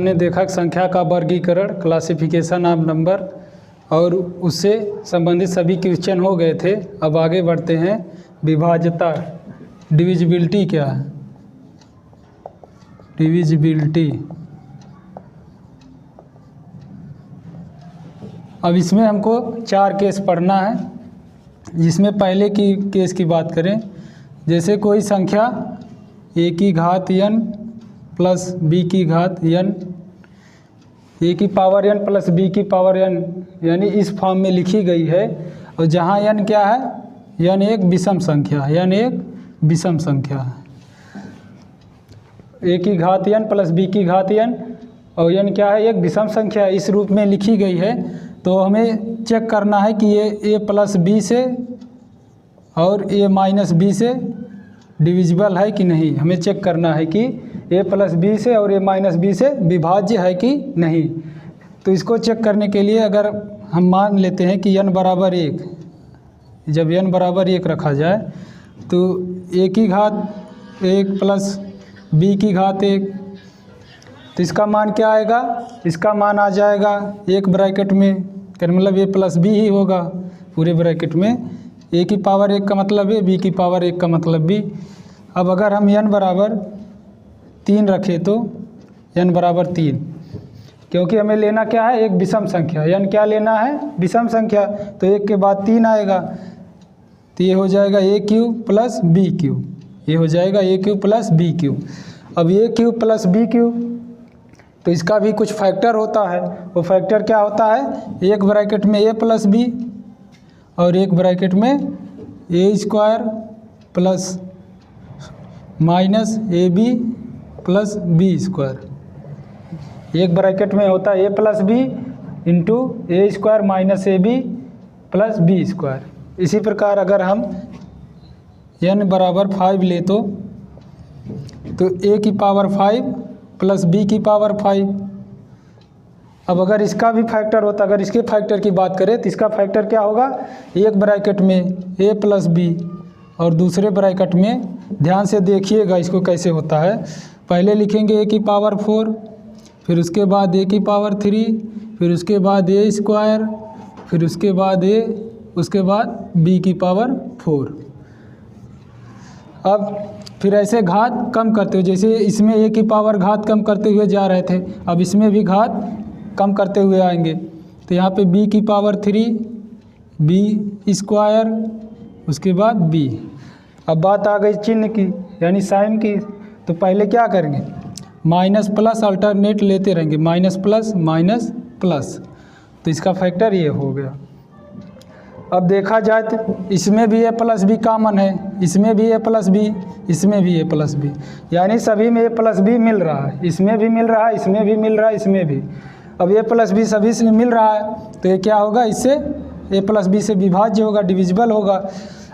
हमने देखा संख्या का वर्गीकरण, क्लासिफिकेशन ऑफ नंबर, और उससे संबंधित सभी क्वेश्चन हो गए थे। अब आगे बढ़ते हैं। विभाज्यता, डिविजिबिलिटी क्या है? डिविजिबिलिटी। अब इसमें हमको 4 केस पढ़ना है, जिसमें पहले की केस की बात करें, जैसे कोई संख्या a की घात n प्लस b की घात n, a की पावर n प्लस b की पावर n, यानी इस फॉर्म में लिखी गई है। और जहाँ n क्या है? n एक विषम संख्या, n एक विषम संख्या है। a की घात n प्लस b की घात n, और n क्या है? एक विषम संख्या इस रूप में लिखी गई है। तो हमें चेक करना है कि ये a प्लस b से और a माइनस b से डिविजिबल है कि नहीं। हमें चेक करना है कि a प्लस b से और a माइनस b से विभाज्य है कि नहीं। तो इसको चेक करने के लिए अगर हम मान लेते हैं कि n बराबर 1, जब n बराबर 1 रखा जाए तो a की घात 1 प्लस b की घात 1, तो इसका मान क्या आएगा? इसका मान आ जाएगा 1 ब्रैकेट में, मतलब a प्लस b ही होगा पूरे ब्रैकेट में। a की पावर 1 का मतलब है, b की पावर 1 का मतलब b। अब अगर हम n बराबर 3 रखें तो n बराबर 3, क्योंकि हमें लेना क्या है? एक विषम संख्या। n क्या लेना है? विषम संख्या। तो 1 के बाद 3 आएगा, तो ये हो जाएगा a cube plus b cube, ये हो जाएगा a cube plus b cube. अब a cube plus b cube, तो इसका भी कुछ फैक्टर होता है। वो फैक्टर क्या होता है? एक ब्रैकेट में a प्लस b और एक ब्रैकेट में a square plus minus a b plus b square. एक ब्रैकेट में होता है a plus b into a square minus a b plus b square. इसी प्रकार अगर हम n बराबर 5 ले तो a की पावर 5 प्लस b की पावर 5। अब अगर इसका भी फैक्टर होता, अगर इसके फैक्टर की बात करें तो इसका फैक्टर क्या होगा? एक ब्रैकेट में a प्लस b और दूसरे ब्रैकेट में, ध्यान से देखिएगा इसको कैसे होता है। पहले लिखेंगे a की पावर 4, फिर उसके बाद a की पावर 3, फिर उसके बाद a स्क्वायर, फिर उसके बाद a, उसके बाद b की पावर 4। अब फिर ऐसे घात कम करते हुए, जैसे इसमें a की पावर घात कम करते हुए जा रहे थे, अब इसमें भी घात कम करते हुए आएंगे। तो यहाँ पे b की पावर 3, b स्क्वायर, उसके बाद b। अब बात आ गई चिन्ह की, यानी साइन की। तो पहले क्या करेंगे? माइनस प्लस अल्टरनेट लेते रहेंगे, माइनस प्लस माइनस प्लस, तो इसका फैक्टर ये हो गया। अब देखा जाए तो इसमें भी a प्लस बी कॉमन है, इसमें भी a प्लस बी, इसमें भी a प्लस बी, यानी सभी में a प्लस बी मिल रहा है। इसमें भी मिल रहा है, इसमें भी मिल रहा है, इसमें भी। अब a प्लस बी सभी से मिल रहा है, तो ये क्या होगा? इससे a प्लस बी से विभाज्य होगा, डिविजिबल होगा।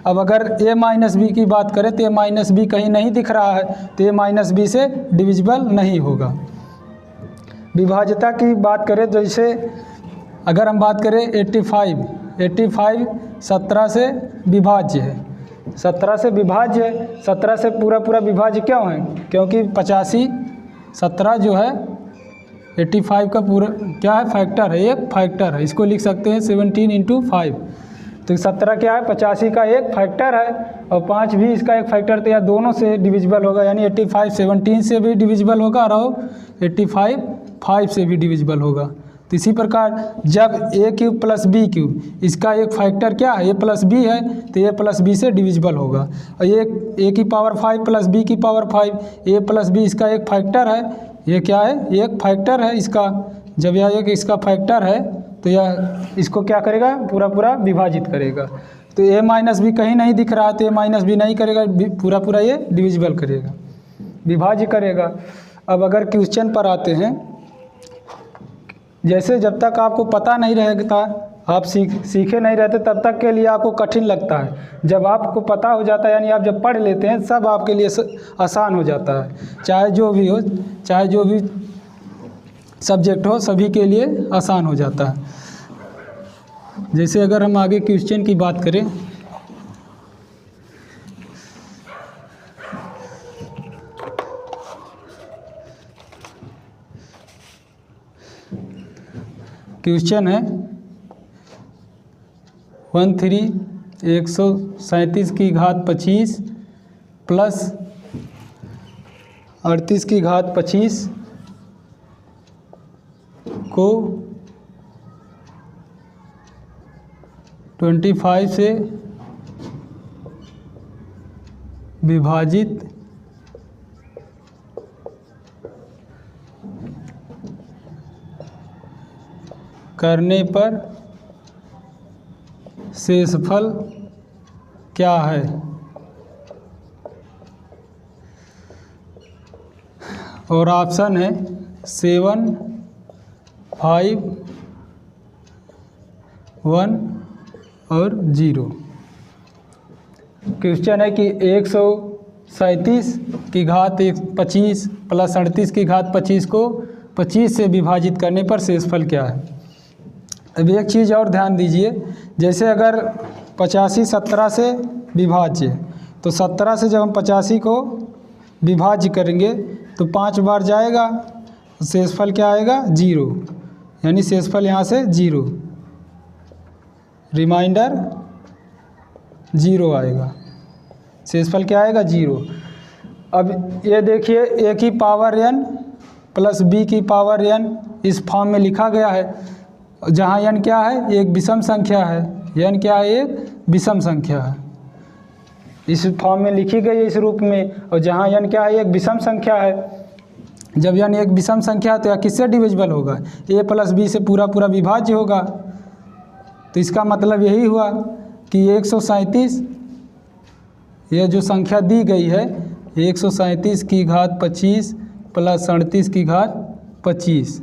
अब अगर a माइनस बी की बात करें तो a माइनस बी कहीं नहीं दिख रहा है, तो a माइनस बी से डिविजिबल नहीं होगा। विभाज्यता की बात करें तो जैसे अगर हम बात करें 85 17 से विभाज्य है, 17 से विभाज्य है। 17 से पूरा विभाज्य क्यों है? क्योंकि 85 17 जो है 85 का पूरा क्या है? फैक्टर है, एक फैक्टर है। इसको लिख सकते हैं 17 इंटू 5। तो 17 क्या है? 85 का एक फैक्टर है, और 5 भी इसका एक फैक्टर, तो यह दोनों से डिविजिबल होगा। यानी 85 17 से भी डिविजिबल होगा और 85 5 से भी डिविजिबल होगा। तो इसी प्रकार जब a cube plus b cube, इसका एक फैक्टर क्या है? a प्लस बी है, तो a प्लस बी से डिविजिबल होगा। और ये a की पावर 5 प्लस b की पावर 5, a प्लस बी इसका एक फैक्टर है। ये क्या है? एक फैक्टर है इसका। जब यह एक इसका फैक्टर है तो यह इसको क्या करेगा? पूरा विभाजित करेगा। तो a माइनस बी कहीं नहीं दिख रहा, तो a माइनस बी नहीं करेगा, पूरा ये डिविजिबल करेगा, विभाज्य करेगा। अब अगर क्वेश्चन पर आते हैं, जैसे जब तक आपको पता नहीं रहता, आप सीखे नहीं रहते, तब तक के लिए आपको कठिन लगता है। जब आपको पता हो जाता है, यानी आप जब पढ़ लेते हैं, सब आपके लिए आसान हो जाता है। चाहे जो भी हो, चाहे जो भी सब्जेक्ट हो, सभी के लिए आसान हो जाता है। जैसे अगर हम आगे क्वेश्चन की बात करें, क्वेश्चन है 137 की घात 25 प्लस 38 की घात 25 को 25 से विभाजित करने पर शेषफल क्या है। और ऑप्शन है 7, 5, 1 और 0। क्वेश्चन है कि 137 की घात 25 प्लस 38 की घात 25 को 25 से विभाजित करने पर शेषफल क्या है। अब एक चीज़ और ध्यान दीजिए, जैसे अगर 85 17 से विभाज्य, तो 17 से जब हम 85 को विभाज्य करेंगे तो 5 बार जाएगा, शेषफल क्या आएगा 0, यानी शेषफल यहाँ से 0, रिमाइंडर 0 आएगा, शेषफल क्या आएगा 0। अब ये देखिए a की पावर n प्लस b की पावर n इस फॉर्म में लिखा गया है, जहाँ n क्या है, एक विषम संख्या है, n क्या है, एक विषम संख्या है, इस फॉर्म में लिखी गई है इस रूप में। और जहाँ n क्या है, एक विषम संख्या है, जब n एक विषम संख्या है तो यह किससे डिविजिबल होगा, a प्लस b से पूरा पूरा विभाज्य होगा। तो इसका मतलब यही हुआ कि 137, ये जो संख्या दी गई है 137 की घात 25 प्लस 38 की घात 25,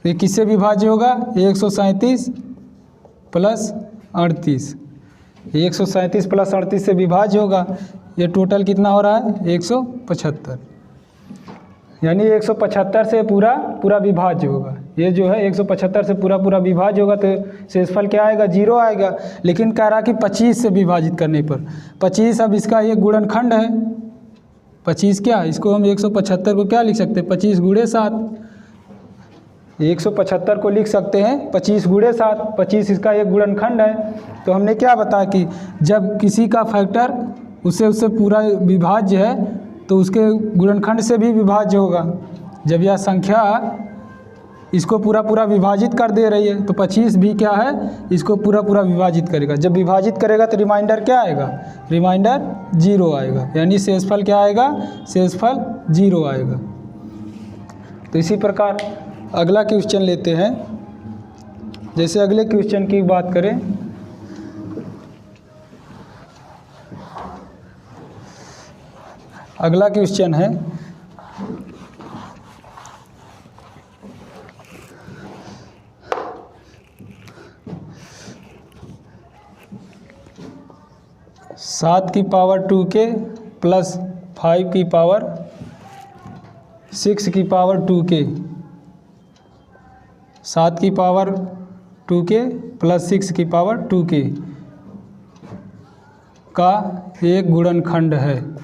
ये किससे विभाज्य होगा, 137 प्लस 38, 137 प्लस 38 से विभाज्य होगा। ये टोटल कितना हो रहा है 175, यानी 175 से पूरा पूरा विभाज्य होगा। ये जो है 175 से पूरा पूरा विभाज्य होगा, तो शेषफल क्या आएगा 0 आएगा। लेकिन कह रहा कि 25 से विभाजित करने पर 25, अब इसका एक गुणनखंड है 25, क्या इसको हम 175 को क्या लिख सकते हैं 25 गुणे 7, 175 को लिख सकते हैं 25 गुणे 7, 25 इसका एक गुणनखंड है। तो हमने क्या बताया कि जब किसी का फैक्टर उससे पूरा विभाज्य है तो उसके गुणनखंड से भी विभाज्य होगा। जब यह संख्या इसको पूरा पूरा विभाजित कर दे रही है तो 25 भी क्या है, इसको पूरा पूरा विभाजित करेगा। जब विभाजित करेगा तो रिमाइंडर क्या आएगा, रिमाइंडर 0 आएगा, यानी शेषफल क्या आएगा, शेषफल 0 आएगा। तो इसी प्रकार अगला क्वेश्चन लेते हैं। जैसे अगले क्वेश्चन की बात करें, अगला क्वेश्चन है सात की पावर 2k प्लस 5 की पावर 6 की पावर 2k, 7 की पावर 2k प्लस 6 की पावर 2k का एक गुणनखंड है।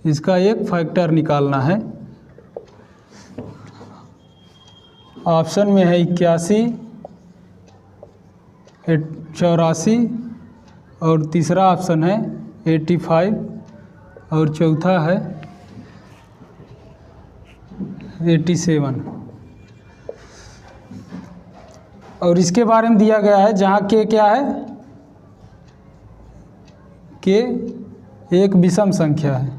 इसका एक फैक्टर निकालना है। ऑप्शन में है 81, 84 और तीसरा ऑप्शन है 85 और चौथा है 87। और इसके बारे में दिया गया है जहाँ के क्या है, के एक विषम संख्या है,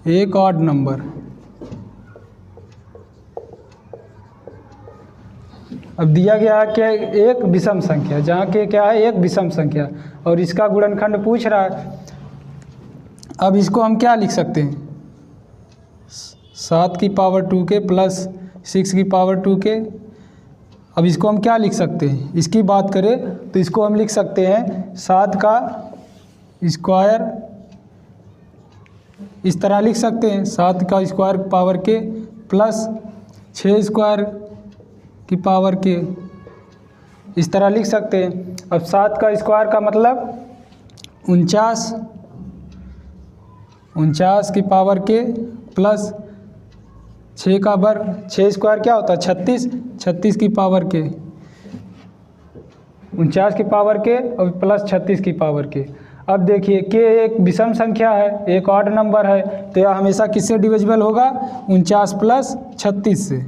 एक ऑड नंबर। अब दिया गया है कि एक विषम संख्या, जहाँ के क्या है, एक विषम संख्या, और इसका गुणनखंड पूछ रहा है। अब इसको हम क्या लिख सकते हैं, 7 की पावर 2k प्लस 6 की पावर 2k। अब इसको हम क्या लिख सकते हैं, इसकी बात करें तो इसको हम लिख सकते हैं 7 का स्क्वायर, इस तरह लिख सकते हैं 7 का स्क्वायर पावर के प्लस 6 स्क्वायर की पावर के, इस तरह लिख सकते हैं। अब 7 का स्क्वायर का मतलब 49 की पावर के प्लस 6 का वर्ग, 6 स्क्वायर क्या होता है 36, 36 की पावर के, 49 की पावर के और प्लस 36 की पावर के। अब देखिए के एक विषम संख्या है, एक ऑड नंबर है, तो यह हमेशा किससे डिविजिबल होगा 49 प्लस 36 से,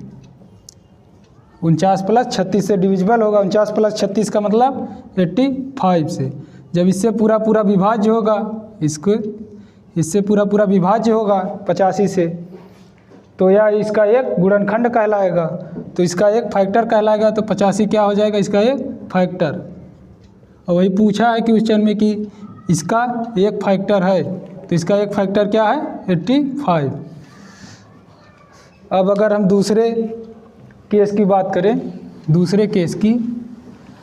49 प्लस 36 से डिविजिबल होगा। 49 प्लस 36 का मतलब 85 से। जब इससे पूरा पूरा विभाज्य होगा, इससे पूरा पूरा विभाज्य होगा 85 से, तो यह इसका एक गुणनखंड कहलाएगा, तो इसका एक फैक्टर कहलाएगा। तो 85 क्या हो जाएगा इसका एक फैक्टर। और वही पूछा है क्वेश्चन में कि इसका एक फैक्टर है, तो इसका एक फैक्टर क्या है 85। अब अगर हम दूसरे केस की बात करें, दूसरे केस की,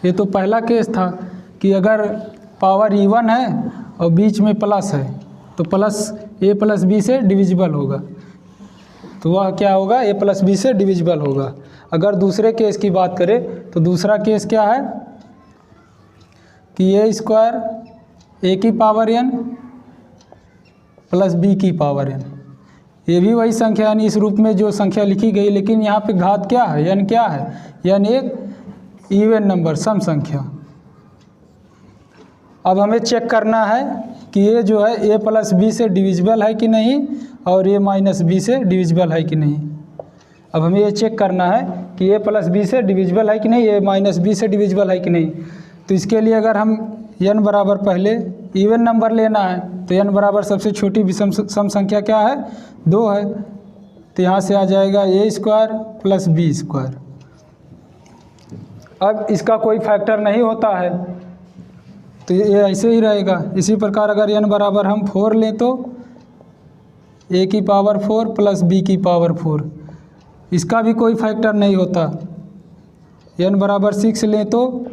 ये तो पहला केस था कि अगर पावर इवन है और बीच में प्लस है तो प्लस a प्लस बी से डिविजिबल होगा, तो वह क्या होगा a प्लस बी से डिविजिबल होगा। अगर दूसरे केस की बात करें तो दूसरा केस क्या है कि a स्क्वायर a की पावर n प्लस b की पावर n, ये भी वही संख्या यानी इस रूप में जो संख्या लिखी गई, लेकिन यहाँ पे घात क्या है n क्या है, n एक इवन नंबर सम संख्या। अब हमें चेक करना है कि ये जो है a प्लस बी से डिविजिबल है कि नहीं और a माइनस बी से डिविजिबल है कि नहीं। अब हमें ये चेक करना है कि a प्लस बी से डिविजिबल है कि नहीं, a माइनस बी से डिविजिबल है कि नहीं। तो इसके लिए अगर हम n बराबर पहले इवन नंबर लेना है तो n बराबर सबसे छोटी विषम सम संख्या क्या है 2 है, तो यहाँ से आ जाएगा a square plus b square. अब इसका कोई फैक्टर नहीं होता है तो ये ऐसे ही रहेगा। इसी प्रकार अगर n बराबर हम 4 लें तो a की पावर 4 प्लस b की पावर 4, इसका भी कोई फैक्टर नहीं होता। n बराबर 6 लें तो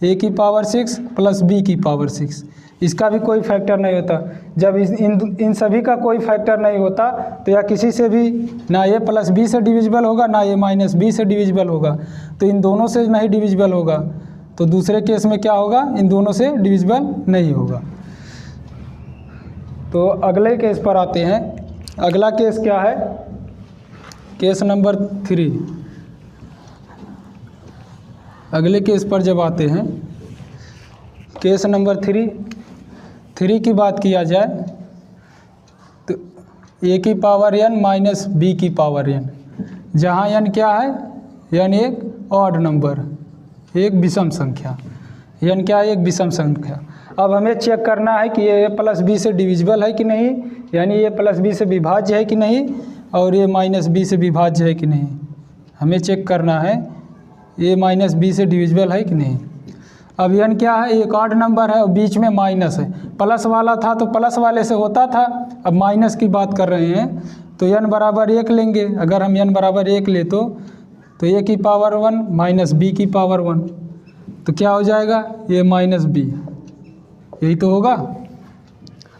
a की पावर 6 प्लस b की पावर 6, इसका भी कोई फैक्टर नहीं होता। जब इन सभी का कोई फैक्टर नहीं होता तो यह किसी से भी ना a प्लस बी से डिविजिबल होगा ना a माइनस बी से डिविजिबल होगा, तो इन दोनों से नहीं डिविजिबल होगा। तो दूसरे केस में क्या होगा, इन दोनों से डिविजिबल नहीं होगा। तो अगले केस पर आते हैं। अगला केस क्या है, केस नंबर 3। अगले केस पर जब आते हैं, केस नंबर 3 की बात किया जाए तो a की पावर n माइनस b की पावर n, जहाँ n क्या है, n एक ऑड नंबर, एक विषम संख्या, n क्या है एक विषम संख्या। अब हमें चेक करना है कि ये a प्लस बी से डिविजिबल है कि नहीं, यानी a प्लस बी से विभाज्य है कि नहीं और a माइनस बी से विभाज्य है कि नहीं। हमें चेक करना है a माइनस बी से डिविजिबल है कि नहीं। अब n क्या है, एक ऑड नंबर है और बीच में माइनस है, प्लस वाला था तो प्लस वाले से होता था, अब माइनस की बात कर रहे हैं तो n बराबर 1 लेंगे। अगर हम n बराबर 1 ले तो a की पावर 1 माइनस b की पावर 1, तो क्या हो जाएगा a माइनस b, यही तो होगा।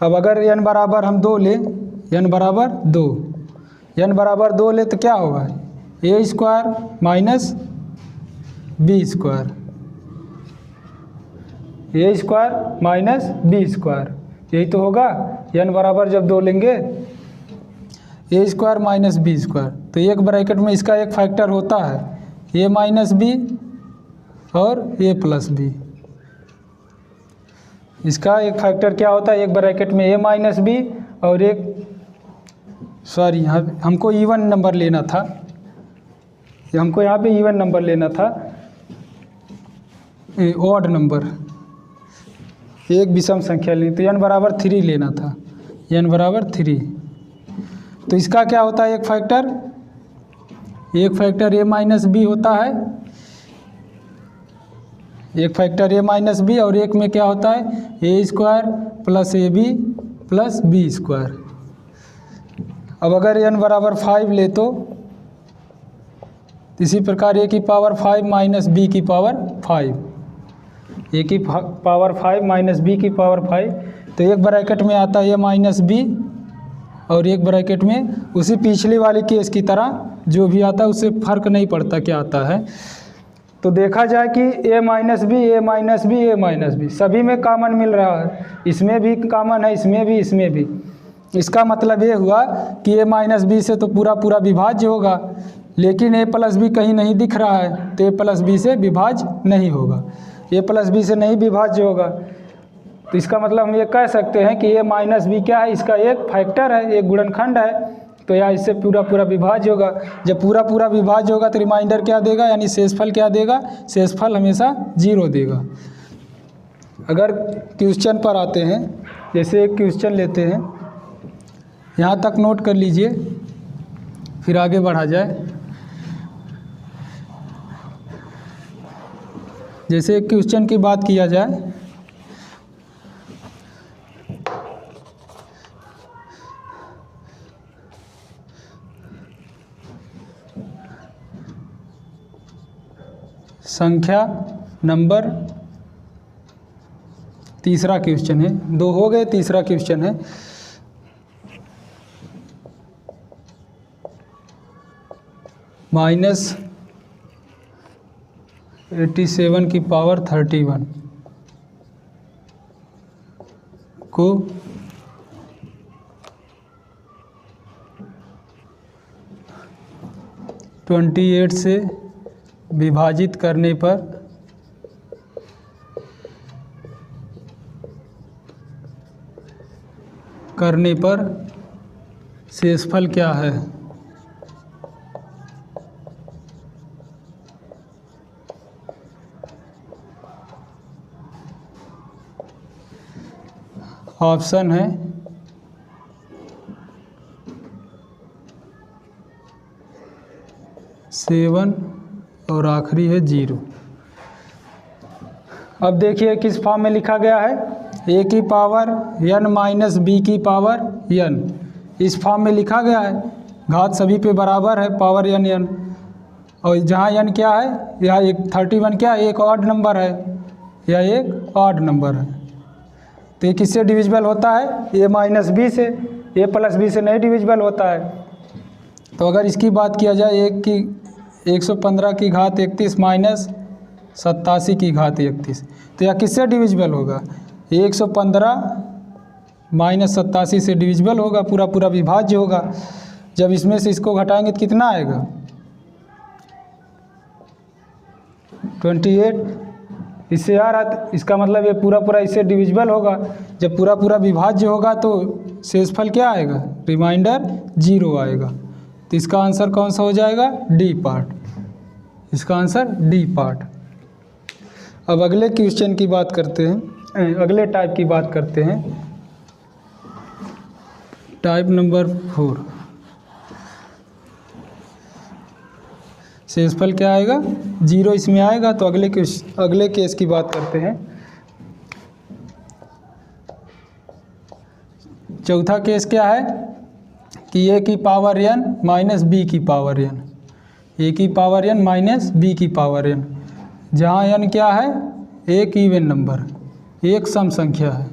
अब अगर n बराबर हम 2 ले, n बराबर 2 ले तो क्या होगा a square minus b square, a square minus b square, यही तो होगा। n बराबर जब 2 लेंगे a square minus b square, तो एक ब्रैकेट में इसका एक फैक्टर होता है a माइनस बी और a प्लस बी। इसका एक फैक्टर क्या होता है, एक ब्रैकेट में a माइनस बी और एक, सॉरी यहाँ हमको इवन नंबर लेना था, हमको यहाँ पे इवन नंबर लेना था, ऑड नंबर, एक विषम संख्या लेनी, तो n बराबर 3 लेना था, n बराबर 3। तो इसका क्या होता है एक फैक्टर a माइनस बी होता है, एक फैक्टर a माइनस बी, और एक में क्या होता है a square plus a b plus b square. अब अगर n बराबर 5 ले तो इसी प्रकार a की पावर 5 माइनस b की पावर 5, a की पावर 5 माइनस b की पावर 5, तो एक ब्रैकेट में आता है a माइनस बी और एक ब्रैकेट में उसी पिछली वाली केस की तरह जो भी आता है उससे फ़र्क नहीं पड़ता क्या आता है। तो देखा जाए कि a minus b, a minus b, a minus b सभी में कॉमन मिल रहा है, इसमें भी कॉमन है, इसमें भी, इसमें भी। इसका मतलब ये हुआ कि a माइनस बी से तो पूरा पूरा विभाज्य होगा, लेकिन a प्लस बी कहीं नहीं दिख रहा है, तो a प्लस बी से विभाज्य नहीं होगा, a प्लस बी से नहीं विभाज्य होगा। तो इसका मतलब हम ये कह सकते हैं कि a माइनस बी क्या है, इसका एक फैक्टर है, एक गुणनखंड है, तो या इससे पूरा पूरा विभाज्य होगा। जब पूरा पूरा विभाज्य होगा तो रिमाइंडर क्या देगा, यानी शेषफल क्या देगा, शेषफल हमेशा 0 देगा। अगर क्वेश्चन पर आते हैं, जैसे एक क्वेश्चन लेते हैं, यहाँ तक नोट कर लीजिए फिर आगे बढ़ा जाए। जैसे एक क्वेश्चन की बात किया जाए, संख्या नंबर, तीसरा क्वेश्चन है, 2 हो गए, तीसरा क्वेश्चन है -87 की पावर 31 को 28 से विभाजित करने पर शेषफल क्या है। ऑप्शन है 7 और आखिरी है 0। अब देखिए किस फॉर्म में लिखा गया है, a की पावर n माइनस बी की पावर n, इस फॉर्म में लिखा गया है। घात सभी पे बराबर है, पावर n, और जहाँ n क्या है, यहाँ एक 31 क्या है, एक ऑड नंबर है, या एक ऑड नंबर है। तो ये किससे डिविजिबल होता है, a माइनस बी से, a प्लस बी से नहीं डिविजिबल होता है। तो अगर इसकी बात किया जाए, 115 की घात 31 माइनस 87 की घात 31, तो यह किससे डिविजिबल होगा, 115 माइनस 87 से डिविजिबल होगा, पूरा पूरा विभाज्य होगा। जब इसमें से इसको घटाएंगे तो कितना आएगा, 28, इससे आ रहा, इसका मतलब ये पूरा पूरा इससे डिविजिबल होगा। जब पूरा पूरा विभाज्य होगा तो शेषफल क्या आएगा, रिमाइंडर 0 आएगा। तो इसका आंसर कौन सा हो जाएगा, डी पार्ट, इसका आंसर डी पार्ट। अब अगले क्वेश्चन की बात करते हैं, अगले टाइप की बात करते हैं, टाइप नंबर 4। शेषफल क्या आएगा, 0 इसमें आएगा। तो अगले केस की बात करते हैं। चौथा केस क्या है कि a की पावर n माइनस बी की पावर n, a की पावर n माइनस बी की पावर n, जहाँ n क्या है, एक इवन नंबर, एक सम संख्या है,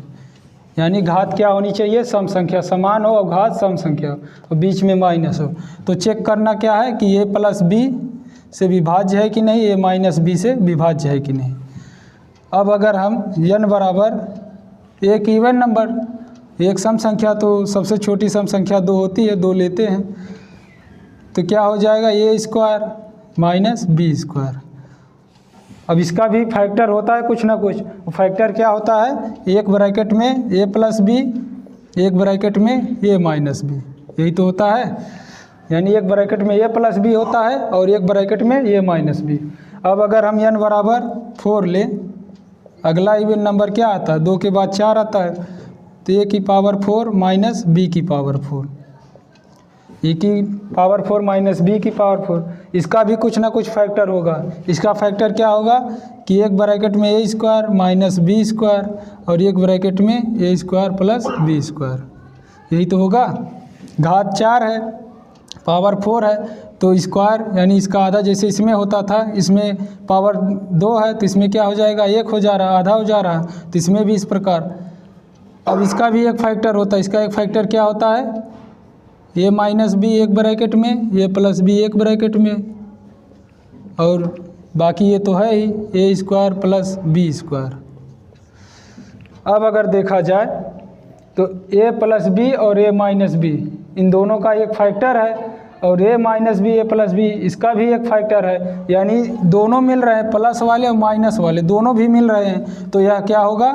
यानी घात क्या होनी चाहिए, सम संख्या, समान हो और घात सम संख्या और बीच में माइनस हो। तो चेक करना क्या है कि a प्लस बी से विभाज्य है कि नहीं, a माइनस बी से विभाज्य है कि नहीं। अब अगर हम n बराबर एक इवन नंबर, एक सम संख्या, तो सबसे छोटी सम संख्या 2 होती है, 2 लेते हैं, तो क्या हो जाएगा, a square minus b square. अब इसका भी फैक्टर होता है कुछ ना कुछ, फैक्टर क्या होता है, एक ब्रैकेट में a प्लस बी, एक ब्रैकेट में a माइनस बी, यही तो होता है। यानी एक ब्रैकेट में a प्लस बी होता है और एक ब्रैकेट में a माइनस बी। अब अगर हम n बराबर 4 लें, अगला इवन नंबर क्या आता है, 2 के बाद 4 आता है, तो a की पावर 4 माइनस बी की पावर 4, a की पावर 4 माइनस बी की पावर 4, इसका भी कुछ ना कुछ फैक्टर होगा। इसका फैक्टर क्या होगा कि एक ब्रैकेट में a square minus b square और एक ब्रैकेट में a square plus b square, यही तो होगा। घात 4 है, पावर 4 है, तो स्क्वायर यानी इसका आधा, जैसे इसमें होता था, इसमें पावर 2 है तो इसमें क्या हो जाएगा, 1 हो जा रहा, आधा हो जा रहा, तो इसमें भी इस प्रकार। अब इसका भी एक फैक्टर होता है, इसका एक फैक्टर क्या होता है, a माइनस बी एक ब्रैकेट में, a प्लस बी एक ब्रैकेट में, और बाकी ये तो है ही a square plus b square. अब अगर देखा जाए तो a प्लस बी और a माइनस बी इन दोनों का एक फैक्टर है, और a minus b a plus b इसका भी एक फैक्टर है, यानी दोनों मिल रहे हैं, प्लस वाले और माइनस वाले दोनों भी मिल रहे हैं, तो यह क्या होगा,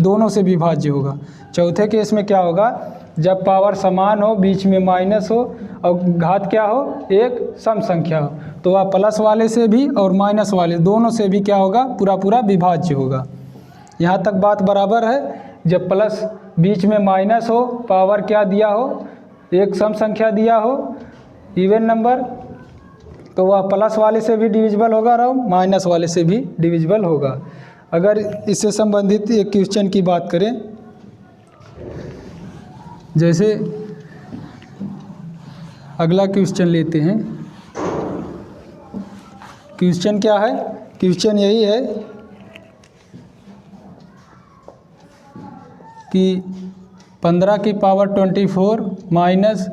दोनों से विभाज्य होगा। चौथे केस में क्या होगा, जब पावर समान हो, बीच में माइनस हो और घात क्या हो, एक सम संख्या हो, तो वह प्लस वाले से भी और माइनस वाले दोनों से भी क्या होगा, पूरा पूरा विभाज्य होगा। यहाँ तक बात बराबर है। जब प्लस बीच में माइनस हो, पावर क्या दिया हो, एक सम संख्या दिया हो, इवन नंबर, तो वह प्लस वाले से भी डिविजिबल होगा और माइनस वाले से भी डिविजिबल होगा। अगर इससे संबंधित एक क्वेश्चन की बात करें, जैसे अगला क्वेश्चन लेते हैं। क्वेश्चन क्या है, क्वेश्चन यही है कि 15 की पावर 24 माइनस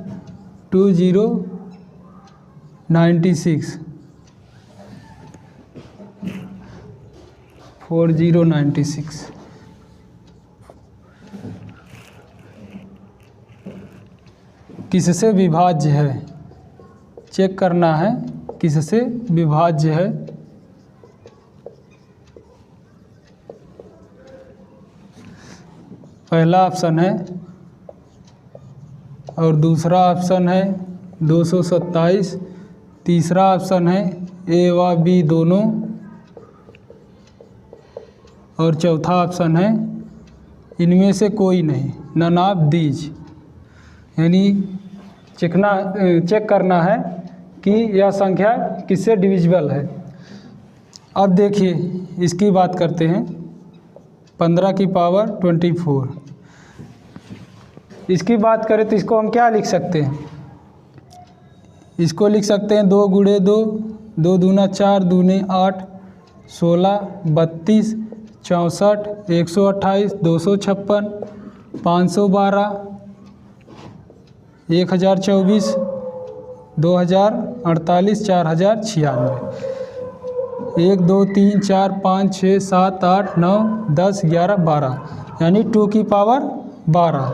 4096 4096 किससे विभाज्य है, चेक करना है किससे विभाज्य है। पहला ऑप्शन है और दूसरा ऑप्शन है 227, तीसरा ऑप्शन है ए व बी दोनों, और चौथा ऑप्शन है इनमें से कोई नहीं, नन ऑफ दीज। यानी चेक करना है कि यह संख्या किससे डिविजिबल है। अब देखिए इसकी बात करते हैं। 15 की पावर 24, इसकी बात करें तो इसको हम क्या लिख सकते हैं, इसको लिख सकते हैं 2 गुणे 2, 2 दूना 4, दूने 8, 16, 32, 64, 128, 256, 512, 1024, 2048, 4096, 1 2 3 4 5 6 7 8 9 10 11 12, यानी 2 की पावर 12,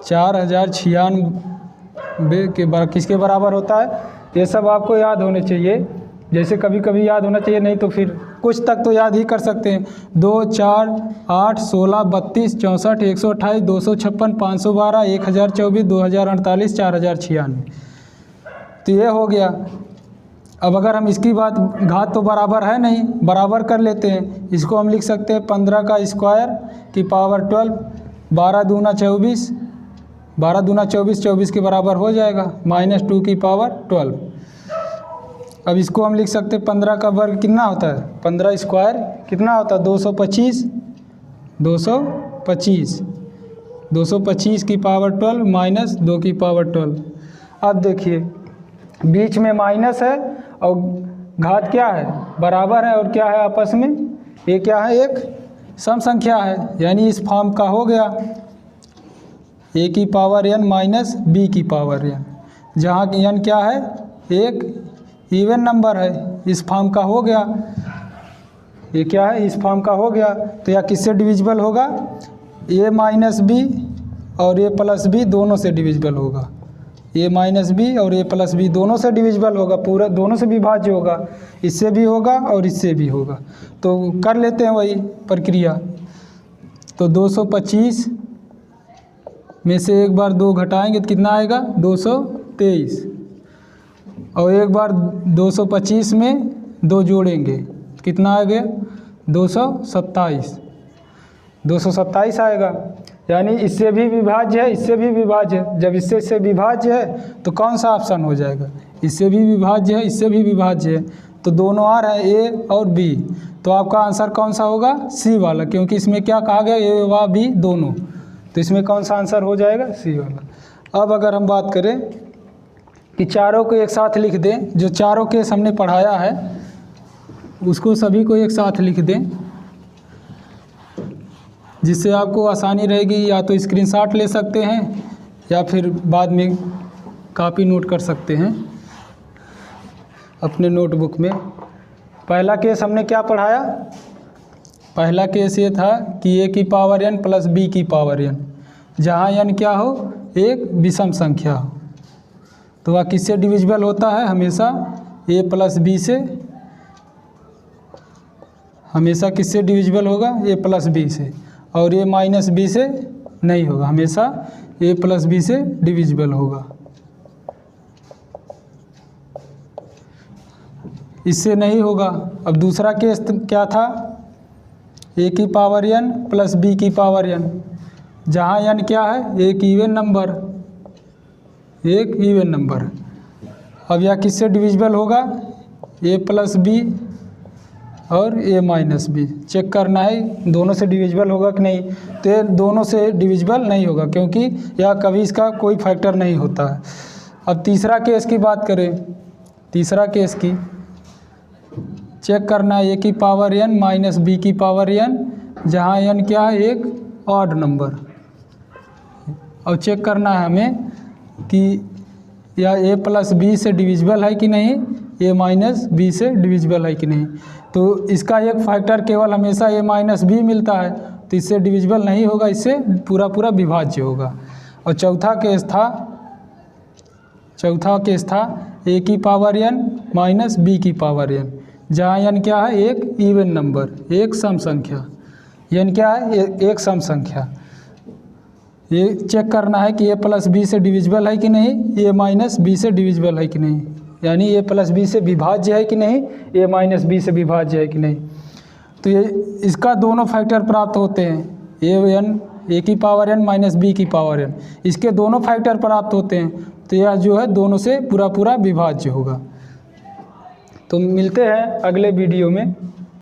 4096 के किसके बराबर होता है। ये सब आपको याद होने चाहिए, जैसे कभी कभी याद होना चाहिए, नहीं तो फिर कुछ तक तो याद ही कर सकते हैं। 2 4 8 16 32 64 128 256 512 1024 2048 4096, तो ये हो गया। अब अगर हम इसकी बात, घात तो बराबर है नहीं, बराबर कर लेते हैं। इसको हम लिख सकते हैं 15 का स्क्वायर की पावर 12, 12 दूना 24, 12 दूना 24, 24 के बराबर हो जाएगा, माइनस 2 की पावर 12। अब इसको हम लिख सकते हैं 15 का वर्ग कितना होता है, 15 स्क्वायर कितना होता है 225, 225 की पावर 12 माइनस 2 की पावर 12। अब देखिए बीच में माइनस है और घात क्या है, बराबर है, और क्या है आपस में, ये क्या है, एक सम संख्या है, यानी इस फॉर्म का हो गया a की पावर n माइनस b की पावर n, जहाँ n क्या है, एक इवन नंबर है, इस फॉर्म का हो गया। ये क्या है, इस फॉर्म का हो गया, तो यह किससे डिविजिबल होगा, a माइनस बी और a प्लस बी दोनों से डिविजिबल होगा, a माइनस बी और a प्लस बी दोनों से डिविजिबल होगा, पूरा दोनों से विभाज्य होगा, इससे भी होगा और इससे भी होगा। तो कर लेते हैं वही प्रक्रिया। तो 225 में से एक बार 2 घटाएंगे तो कितना आएगा, 223, और एक बार 225 में 2 जोड़ेंगे कितना आ गया, 227 आएगा। यानी इससे भी विभाज्य है, इससे भी विभाज्य है। जब इससे विभाज्य है तो कौन सा ऑप्शन हो जाएगा, इससे भी विभाज्य है, इससे भी विभाज्य है, तो दोनों आ रहे हैं ए और बी, तो आपका आंसर कौन सा होगा, सी वाला, क्योंकि इसमें क्या कहा गया, ए व बी दोनों, तो इसमें कौन सा आंसर हो जाएगा, सी वाला। अब अगर हम बात करें कि चारों को एक साथ लिख दें, जो चारों केस हमने पढ़ाया है उसको सभी को एक साथ लिख दें, जिससे आपको आसानी रहेगी। या तो स्क्रीनशॉट ले सकते हैं या फिर बाद में कॉपी नोट कर सकते हैं अपने नोटबुक में। पहला केस हमने क्या पढ़ाया, पहला केस ये था कि a की पावर n प्लस b की पावर n, जहाँ n क्या हो, एक विषम संख्या हो। तो वह किससे डिविजिबल होता है? हमेशा a प्लस बी से, हमेशा किससे डिविजिबल होगा? a प्लस बी से, और a माइनस बी से नहीं होगा, हमेशा a प्लस बी से डिविजिबल होगा। इससे नहीं होगा। अब दूसरा केस क्या था? a की पावर n प्लस b की पावर n, जहाँ n क्या है? एक इवन नंबर, एक इवन नंबर। अब यह किससे डिविजिबल होगा? a प्लस बी और a माइनस बी। चेक करना है दोनों से डिविजिबल होगा कि नहीं। तो ये दोनों से डिविजिबल नहीं होगा, क्योंकि यह कभी इसका कोई फैक्टर नहीं होता है। अब तीसरा केस की बात करें, तीसरा केस की चेक करना है, a की पावर n माइनस बी की पावर n, जहाँ n क्या है? एक ऑड नंबर। और चेक करना है हमें कि यह a प्लस बी से डिविजिबल है कि नहीं, a माइनस बी से डिविजिबल है कि नहीं। तो इसका एक फैक्टर केवल हमेशा a माइनस बी मिलता है, तो इससे डिविजिबल नहीं होगा, इससे पूरा पूरा विभाज्य होगा। और चौथा केस था a की पावर n माइनस बी की पावर n, जहाँ n क्या है? एक इवन नंबर, एक सम संख्या। n क्या है? एक सम संख्या। ये चेक करना है कि a प्लस बी से डिविजिबल है कि नहीं, a माइनस बी से डिविजिबल है कि नहीं, यानी a प्लस बी से विभाज्य है कि नहीं, a माइनस बी से विभाज्य है कि नहीं। तो ये इसका दोनों फैक्टर प्राप्त होते हैं, a की पावर n माइनस बी की पावर n, इसके दोनों फैक्टर प्राप्त होते हैं। तो यह जो है दोनों से पूरा पूरा विभाज्य होगा। तो मिलते हैं अगले वीडियो में।